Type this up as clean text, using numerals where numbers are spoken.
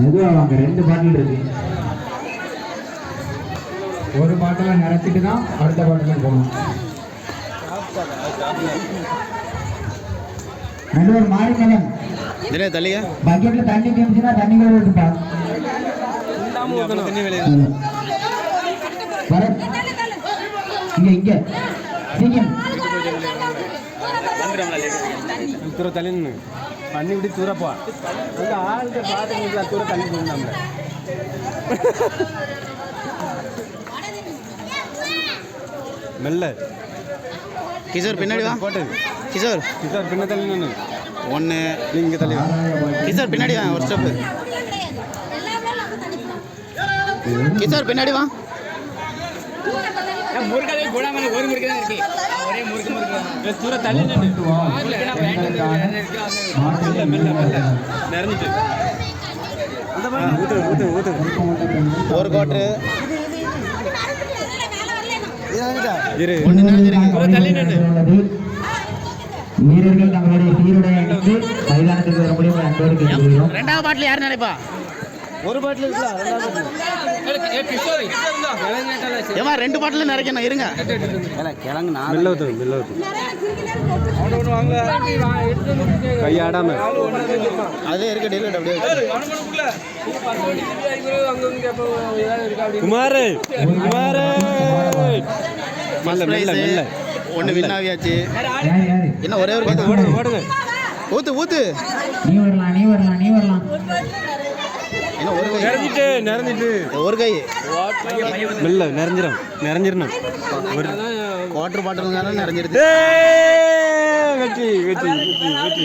மெதுவாக வாங்க, 2 பாட்டில் இருக்கு. ஒரு பாட்டில நிறச்சிட்டு தான் அடுத்த பாட்டிலுக்கு போகணும். நடுவர் மாறிக்கணும். பக்கெட்ல தண்ணி கேமிச்சுன்னா தண்ணி கூட இருக்குப்பா. இங்க இங்க சீக்கிரம் தூர தள்ளி பண்ணி விட்டு தூரப்பா அந்த ஆளுக்கு பார்த்து தூர தள்ளி போயிருந்தாங்க. மெல்ல கிஷோர் பின்னாடி வா. போட்டு கிஷோர் கிஷோர் பின்ன தள்ளி நின்று ஒன்று இங்கே தள்ளி கிஷோர் பின்னாடி வா. ஒரு ஸ்டெப்பு கிஷோர் பின்னாடி வா. ஒரு முறுக்கு தான் இருக்கு. ஒரே முறுக்கு தூர தள்ளி நின்று மெல்ல மெல்ல நிறைஞ்சிட்டு ஒரு கோட்ரு வீரர்கள் தங்களுடைய சீருடை அணிந்து மைதானத்துக்கு வர முடியும் அன்போடு கேட்டுக்கொள்கிறோம். 2வது பாட்டில் யார் நினைப்பா? ஒரு பாட்டில் இருக்கலாம். ஏமா 2 பாட்டில் நிறைக்கணும். இருங்க கையாடாம அதே இருக்கு. டெலிவரி அப்படியே குமார் குமார் ஒன்று வின்னாவியாச்சு. யாரு யாரு என்ன ஒரே ஒரு கோட்டு ஓடுங்க ஊத்து ஊத்து. நீ வரலாம் நீ வரலாம் நீ வரலாம். என்ன ஒரு கை நிறைஞ்சிட்டு ஒரு கை மெல்ல நிறைஞ்சிடணும் ஒரு குவார்டர் பாட்டில் நிறைஞ்சிருது. வெற்றி வெற்றி வெற்றி வெற்றி